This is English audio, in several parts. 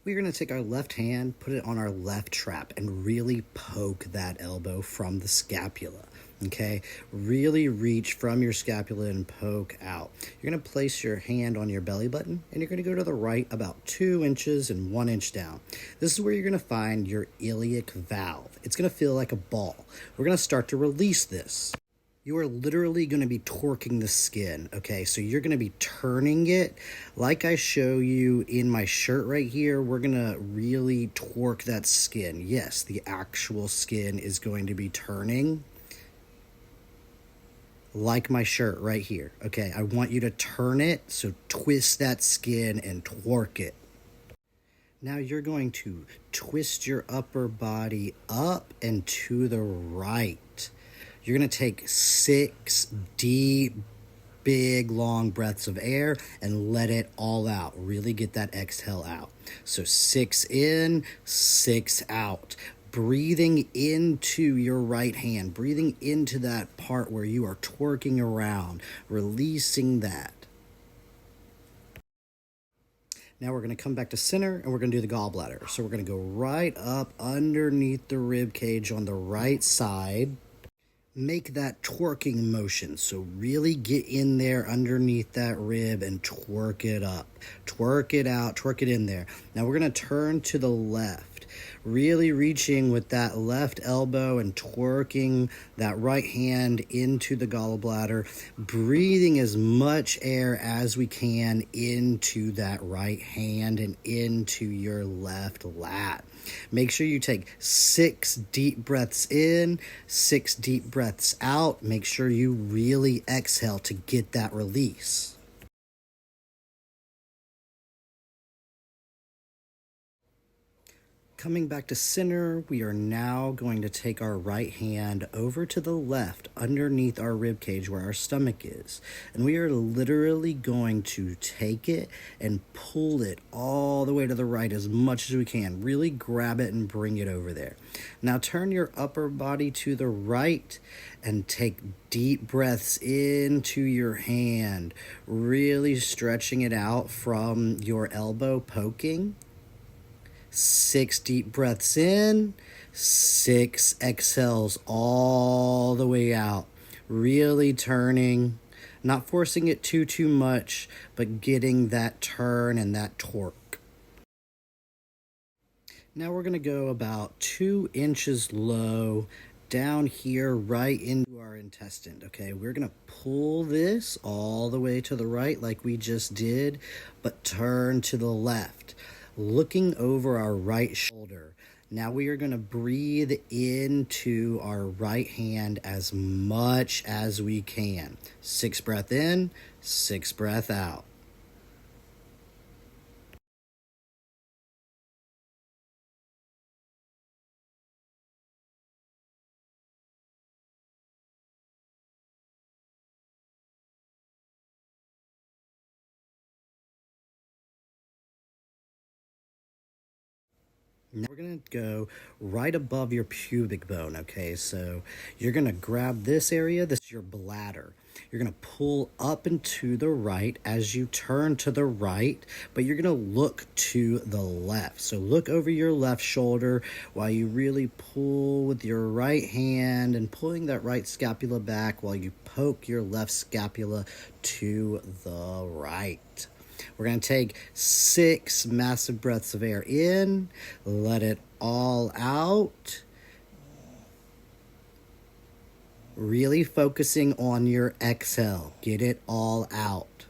we're going to take our left hand, put it on our left trap, and really poke that elbow from the scapula. Okay, really reach from your scapula and poke out. You're going to place your hand on your belly button, and you're going to go to the right about 2 inches and 1 inch down. This is where you're going to find your iliac valve. It's going to feel like a ball. We're going to start to release this. You are literally going to be torquing the skin, okay? So you're going to be turning it like I show you in my shirt right here. We're going to really torque that skin. Yes, the actual skin is going to be turning like my shirt right here, okay? I want you to turn it, so twist that skin and torque it. Now you're going to twist your upper body up and to the right. You're going to take 6 deep, big, long breaths of air and let it all out. Really get that exhale out. So 6 in, 6 out. Breathing into your right hand, breathing into that part where you are twerking around, releasing that. Now we're going to come back to center and we're going to do the gallbladder. So we're going to go right up underneath the rib cage on the right side. Make that twerking motion. So really get in there underneath that rib and twerk it up. Twerk it out, twerk it in there. Now we're going to turn to the left. Really reaching with that left elbow and twerking that right hand into the gallbladder. Breathing as much air as we can into that right hand and into your left lat. Make sure you take 6 deep breaths in, 6 deep breaths out. Make sure you really exhale to get that release. Coming back to center, we are now going to take our right hand over to the left underneath our rib cage where our stomach is. And we are literally going to take it and pull it all the way to the right as much as we can. Really grab it and bring it over there. Now turn your upper body to the right and take deep breaths into your hand. Really stretching it out from your elbow poking. 6 deep breaths in, 6 exhales all the way out. Really turning, not forcing it too much, but getting that turn and that torque. Now we're going to go about 2 inches low down here right into our intestine, okay? We're going to pull this all the way to the right like we just did, but turn to the left. Looking over our right shoulder. Now we are going to breathe into our right hand as much as we can. 6 breath in, 6 breath out. Now we're going to go right above your pubic bone, okay? So you're going to grab this area, this is your bladder. You're going to pull up and to the right as you turn to the right, but you're going to look to the left. So look over your left shoulder while you really pull with your right hand and pulling that right scapula back while you poke your left scapula to the right. We're going to take 6 massive breaths of air in, let it all out. Really focusing on your exhale. Get it all out.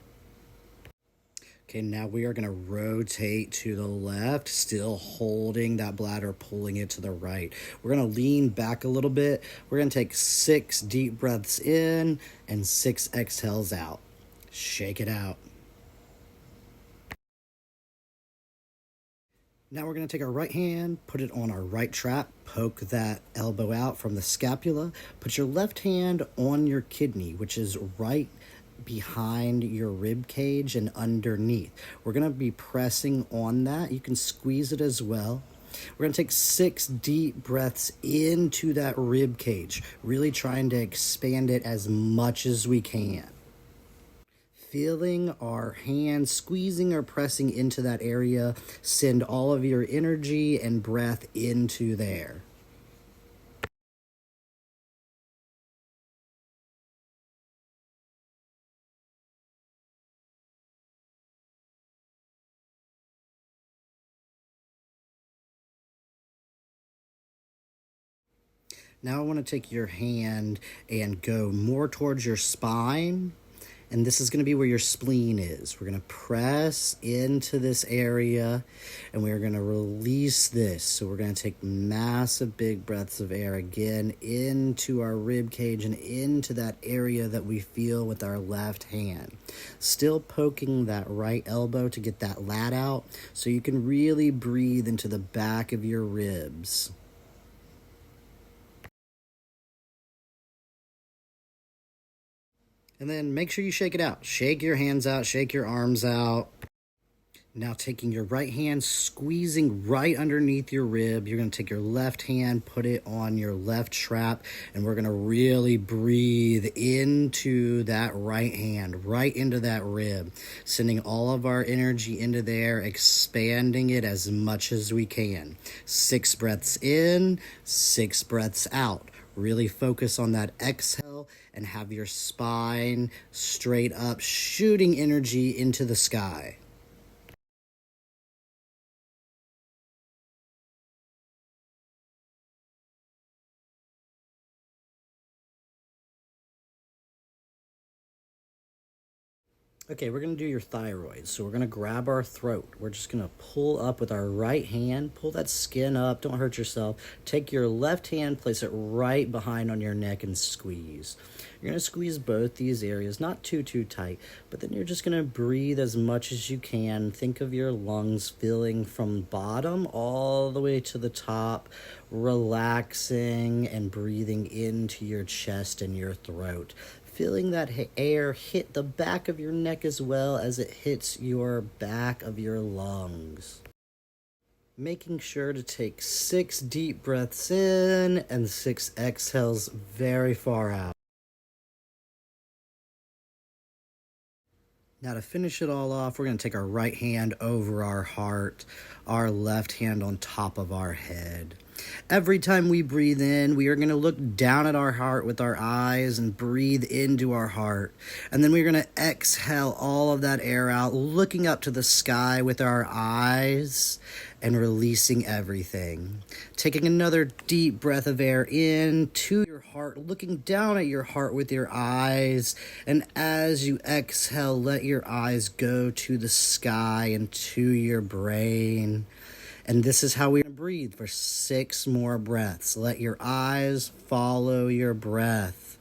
Okay, now we are going to rotate to the left, still holding that bladder, pulling it to the right. We're going to lean back a little bit. We're going to take 6 deep breaths in and 6 exhales out. Shake it out. Now we're going to take our right hand, put it on our right trap, poke that elbow out from the scapula. Put your left hand on your kidney, which is right behind your rib cage and underneath. We're going to be pressing on that. You can squeeze it as well. We're going to take 6 deep breaths into that rib cage, really trying to expand it as much as we can. Feeling our hands squeezing or pressing into that area, send all of your energy and breath into there. Now I want to take your hand and go more towards your spine. And this is going to be where your spleen is. We're going to press into this area and we're going to release this. So we're going to take massive big breaths of air again into our rib cage and into that area that we feel with our left hand. Still poking that right elbow to get that lat out so you can really breathe into the back of your ribs. And then make sure you shake it out. Shake your hands out, shake your arms out. Now taking your right hand, squeezing right underneath your rib. You're going to take your left hand, put it on your left trap, and we're going to really breathe into that right hand, right into that rib, sending all of our energy into there, expanding it as much as we can. 6 breaths in, 6 breaths out. Really focus on that exhale and have your spine straight up, shooting energy into the sky. Okay, we're going to do your thyroid. So we're going to grab our throat. We're just going to pull up with our right hand. Pull that skin up. Don't hurt yourself. Take your left hand, place it right behind on your neck and squeeze. You're going to squeeze both these areas, not too tight, but then you're just going to breathe as much as you can. Think of your lungs filling from bottom all the way to the top, relaxing and breathing into your chest and your throat. Feeling that air hit the back of your neck as well as it hits your back of your lungs. Making sure to take 6 deep breaths in and 6 exhales very far out. Now to finish it all off, we're going to take our right hand over our heart, our left hand on top of our head. Every time we breathe in, we are going to look down at our heart with our eyes and breathe into our heart. And then we're going to exhale all of that air out, looking up to the sky with our eyes and releasing everything. Taking another deep breath of air in to your heart, looking down at your heart with your eyes. And as you exhale, let your eyes go to the sky and to your brain. And this is how we're going to breathe for 6 more breaths. Let your eyes follow your breath.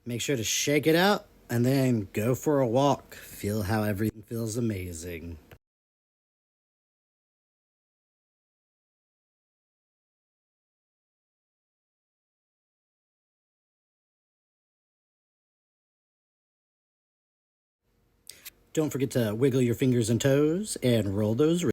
Make sure to shake it out and then go for a walk. Feel how everything feels amazing. Don't forget to wiggle your fingers and toes and roll those